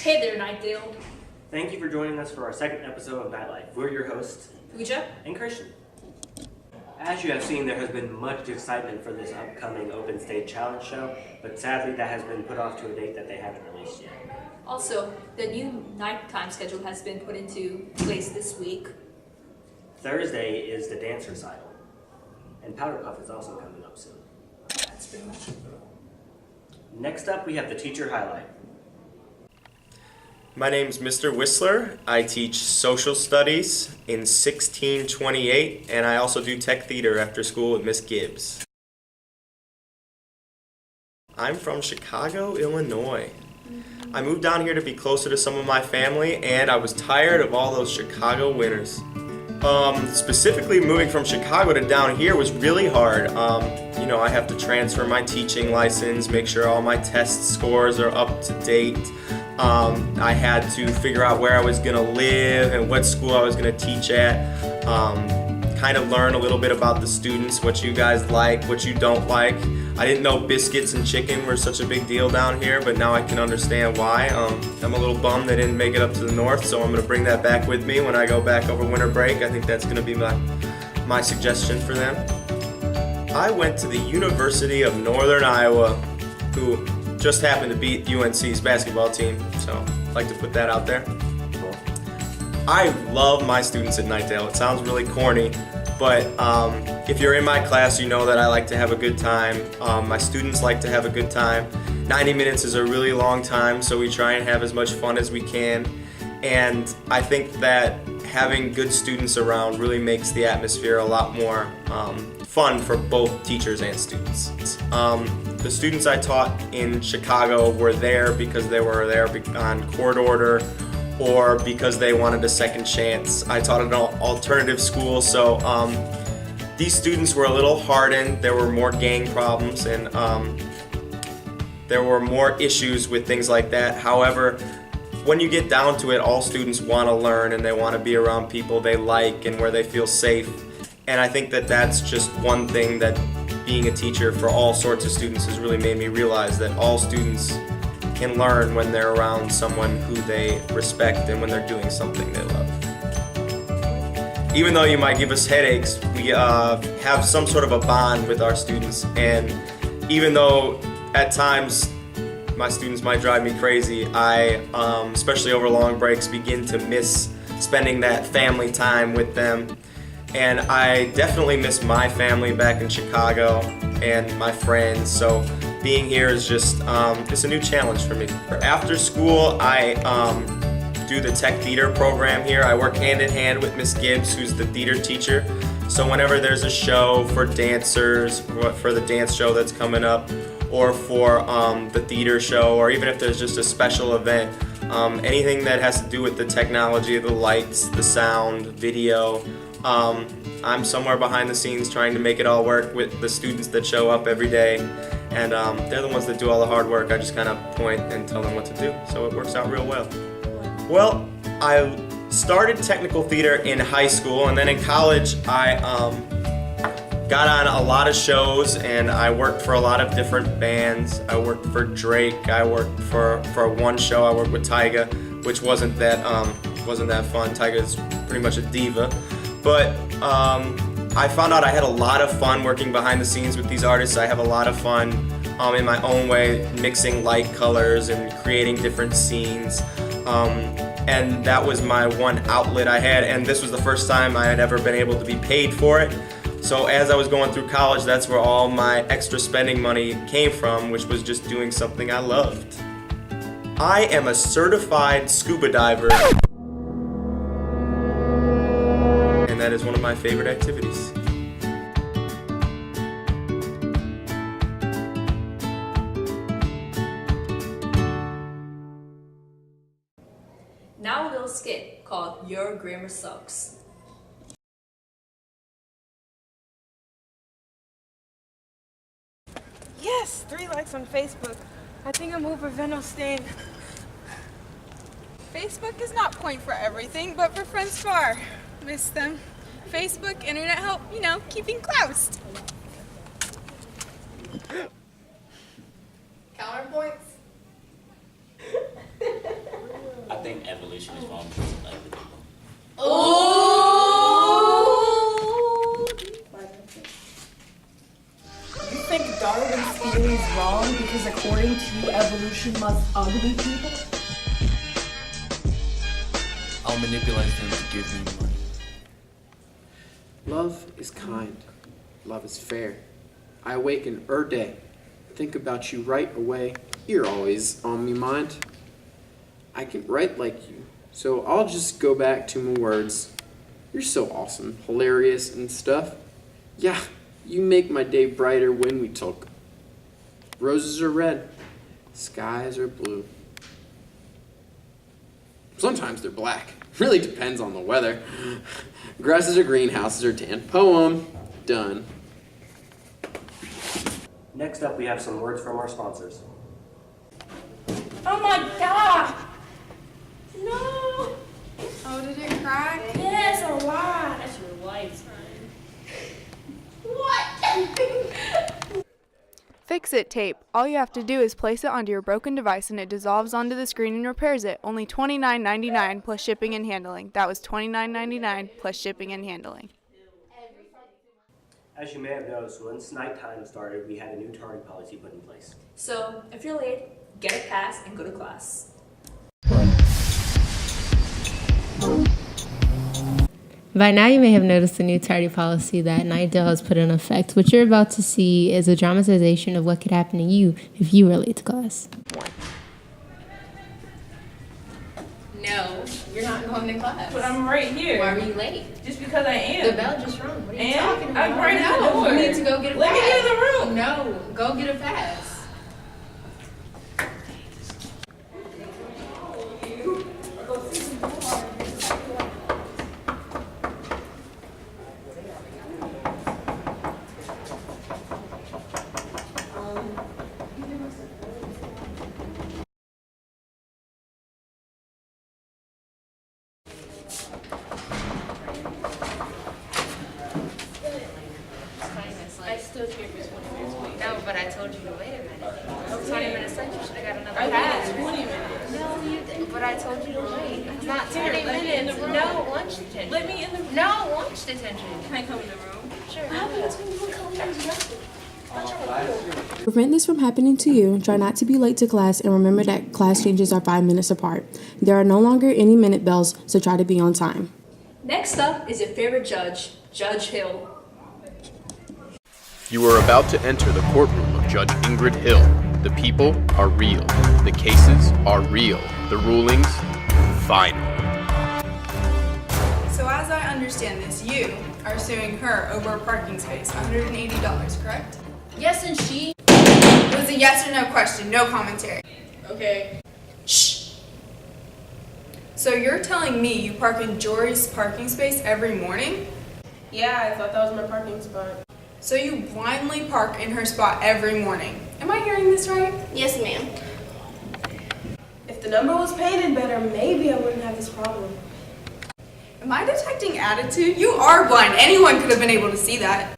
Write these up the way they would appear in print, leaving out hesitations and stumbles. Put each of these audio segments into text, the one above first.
Hey there, Nightdale. Thank you for joining us for our second episode of Knightlife. We're your hosts, Pooja and Christian. As you have seen, there has been much excitement for this upcoming Open Stage Challenge show, but sadly that has been put off to a date that they haven't released yet. Also, the new nighttime schedule has been put into place this week. Thursday is the dance recital, and Powder Puff is also coming up soon. That's pretty much it. Next up, we have the teacher highlight. My name's Mr. Whistler. I teach social studies in 1628, and I also do tech theater after school with Miss Gibbs. I'm from Chicago, Illinois. I moved down here to be closer to some of my family, and I was tired of all those Chicago winters. Specifically moving from Chicago to down here was really hard. I have to transfer my teaching license, make sure all my test scores are up to date. I had to figure out where I was going to live and what school I was going to teach at. Kind of learn a little bit about the students, what you guys like, what you don't like. I didn't know biscuits and chicken were such a big deal down here, but now I can understand why. I'm a little bummed they didn't make it up to the north, so I'm going to bring that back with me when I go back over winter break. I think that's going to be my suggestion for them. I went to the University of Northern Iowa, who just happened to beat UNC's basketball team, so I'd like to put that out there. I love my students at Knightdale. It sounds really corny, but if you're in my class, you know that I like to have a good time. My students like to have a good time. 90 minutes is a really long time, so we try and have as much fun as we can. And I think that having good students around really makes the atmosphere a lot more fun for both teachers and students. The students I taught in Chicago were there because they were there on court order or because they wanted a second chance. I taught at an alternative school, so these students were a little hardened. There were more gang problems and there were more issues with things like that. However, when you get down to it, all students want to learn and they want to be around people they like and where they feel safe. And I think that that's just one thing that being a teacher for all sorts of students has really made me realize that all students can learn when they're around someone who they respect and when they're doing something they love. Even though you might give us headaches, we have some sort of a bond with our students, and even though at times my students might drive me crazy, I, especially over long breaks, begin to miss spending that family time with them. And I definitely miss my family back in Chicago and my friends, so being here is just, it's a new challenge for me. After school, I do the tech theater program here. I work hand in hand with Miss Gibbs, who's the theater teacher. So whenever there's a show for dancers, for the dance show that's coming up, or for the theater show, or even if there's just a special event, anything that has to do with the technology, the lights, the sound, video, I'm somewhere behind the scenes trying to make it all work with the students that show up every day, and they're the ones that do all the hard work. I just kind of point and tell them what to do, so it works out real well. Well, I started technical theater in high school, and then in college I got on a lot of shows, and I worked for a lot of different bands. I worked for Drake. I worked for one show. I worked with Tyga, which wasn't that fun. Tyga's pretty much a diva, but I found out I had a lot of fun working behind the scenes with these artists. I have a lot of fun in my own way, mixing light colors and creating different scenes. And that was my one outlet I had, and this was the first time I had ever been able to be paid for it. So as I was going through college, that's where all my extra spending money came from, which was just doing something I loved. I am a certified scuba diver, and that is one of my favorite activities. Now a little skit called Your Grammar Sucks. Yes, 3 likes on Facebook. I think I'm over Venno Stain. Facebook is not point for everything, but for friends far. Miss them. Facebook, internet help, keeping close. Counterpoints? think evolution is wrong because of like the people. You think Darwin's theory is wrong because according to you, evolution loves ugly people? I'll manipulate them to give me money. Love is kind. Love is fair. I awaken day. Think about you right away. You're always on me mind. I can write like you, so I'll just go back to my words. You're so awesome, hilarious and stuff. Yeah, you make my day brighter when we talk. Roses are red, skies are blue. Sometimes they're black. Really depends on the weather. Grasses are green, houses are tan. Poem. Done. Next up, we have some words from our sponsors. Oh my god! No! Oh, did it crack? Yes, a lot. That's your wife's What? Fix-It tape. All you have to do is place it onto your broken device and it dissolves onto the screen and repairs it. Only $29.99 plus shipping and handling. That was $29.99 plus shipping and handling. As you may have noticed, once nighttime started, we had a new tardy policy put in place. So if you're late, get a pass and go to class. By now you may have noticed the new tardy policy that Knightdale has put in effect. What you're about to see is a dramatization of what could happen to you if you were late to class. No, you're not going to class. But I'm right here. Why were you late? Just because I am. The bell just rung. What are you And talking about? I'm right at the door. You need to go get a Let pass. me in the room. No, go get a pass. I stood here for 20 minutes. No, but I told you to wait a minute. 20 minutes later, you should have got another I pass. waited 20 minutes. No, you didn't. But I told you to wait. It's not Here, 20 let me in the minutes. room. No, lunch detention. Let me in the room. No, lunch detention. Can I come in the room? Sure. To prevent this from happening to you, try not to be late to class and remember that class changes are 5 minutes apart. There are no longer any minute bells, so try to be on time. Next up is your favorite judge, Judge Hill. You are about to enter the courtroom of Judge Ingrid Hill. The people are real. The cases are real. The rulings, final. So as I understand this, you are suing her over a parking space, $180, correct? Yes, and she. It was a yes or no question, no commentary. Okay. Shh. So you're telling me you park in Jory's parking space every morning? Yeah, I thought that was my parking spot. So you blindly park in her spot every morning. Am I hearing this right? Yes, ma'am. If the number was painted better, maybe I wouldn't have this problem. Am I detecting attitude? You are blind. Anyone could have been able to see that.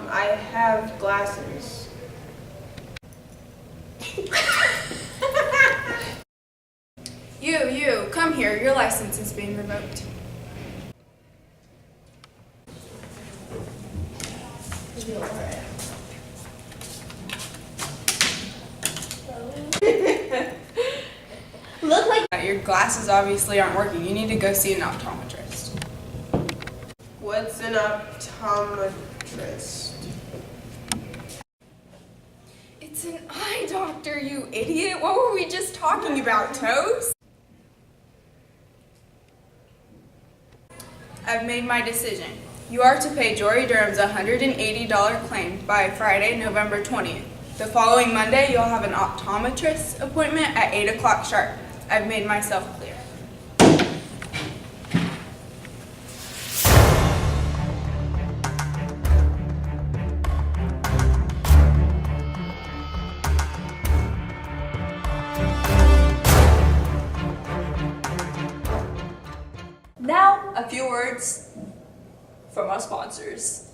I have glasses. You, come here. Your license is being revoked. Look like Your glasses obviously aren't working. You need to go see an optometrist. What's an optometrist? It's an eye doctor, you idiot. What were we just talking about, toes? I've made my decision. You are to pay Jory Durham's $180 claim by Friday, November 20th. The following Monday, you'll have an optometrist appointment at 8 o'clock sharp. I've made myself clear. Now, a few words from our sponsors.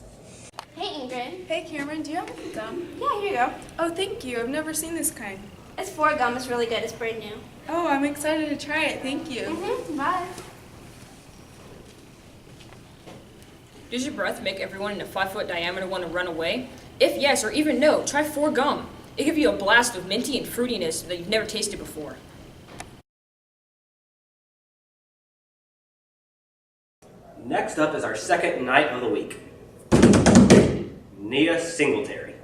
Hey, Ingrid. Hey, Cameron, do you have any gum? Yeah, here you go. Oh, thank you. I've never seen this kind. It's 4 gum. It's really good. It's brand new. Oh, I'm excited to try it. Thank you. Bye. Does your breath make everyone in a 5-foot diameter want to run away? If yes, or even no, try 4 gum. It gives you a blast of minty and fruitiness that you've never tasted before. Next up is our second Knight of the week, Nia Singletary.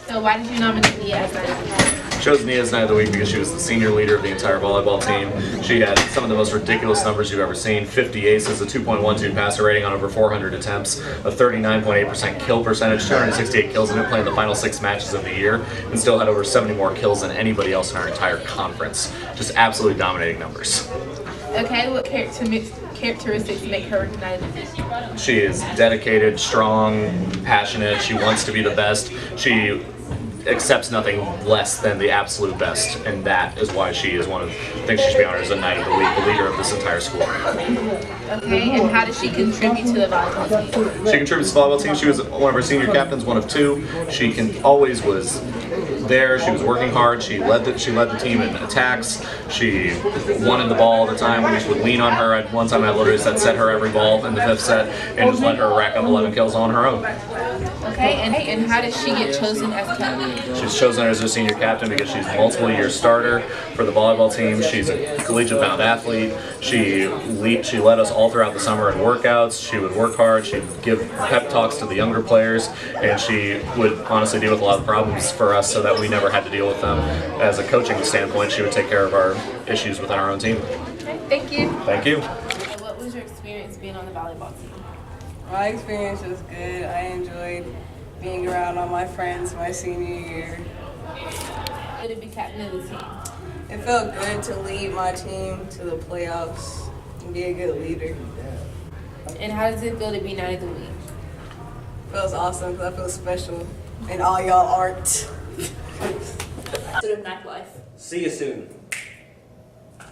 So why did you nominate Nia as Knight of the Week? Chose Nia as Knight of the Week because she was the senior leader of the entire volleyball team. She had some of the most ridiculous numbers you've ever seen. 50 aces, a 2.12 passer rating on over 400 attempts, a 39.8% kill percentage, 268 kills, and didn't play in the final 6 matches of the year, and still had over 70 more kills than anybody else in our entire conference. Just absolutely dominating numbers. Okay, what characteristics make her Knight of the Week? She is dedicated, strong, passionate. She wants to be the best. She accepts nothing less than the absolute best, and that is why she is one of the things she should be honored as a Knight of the Week, the leader of this entire school. Okay, and how does she contribute to the volleyball team? She contributes to the volleyball team. She was one of our senior captains, one of 2. She always was there. She was working hard. She led the team in attacks. She wanted the ball all the time. We just would lean on her. At one time, I literally set her every ball in the 5th set and just let her rack up 11 kills on her own. Okay, and how did she get chosen as captain? She's chosen as a senior captain because she's a multiple-year starter for the volleyball team. She's a collegiate-bound athlete. She led us all throughout the summer in workouts. She would work hard. She'd give pep talks to the younger players, and she would honestly deal with a lot of problems for us so that we never had to deal with them. As a coaching standpoint, she would take care of our issues within our own team. Okay, thank you. Thank you. What was your experience being on the volleyball team? My experience was good. I enjoyed being around all my friends my senior year. Good to be captain of the team. It felt good to lead my team to the playoffs and be a good leader. And how does it feel to be Knight of the Week? It feels awesome because I feel special and all y'all aren't. Sort of Knightlife. See you soon.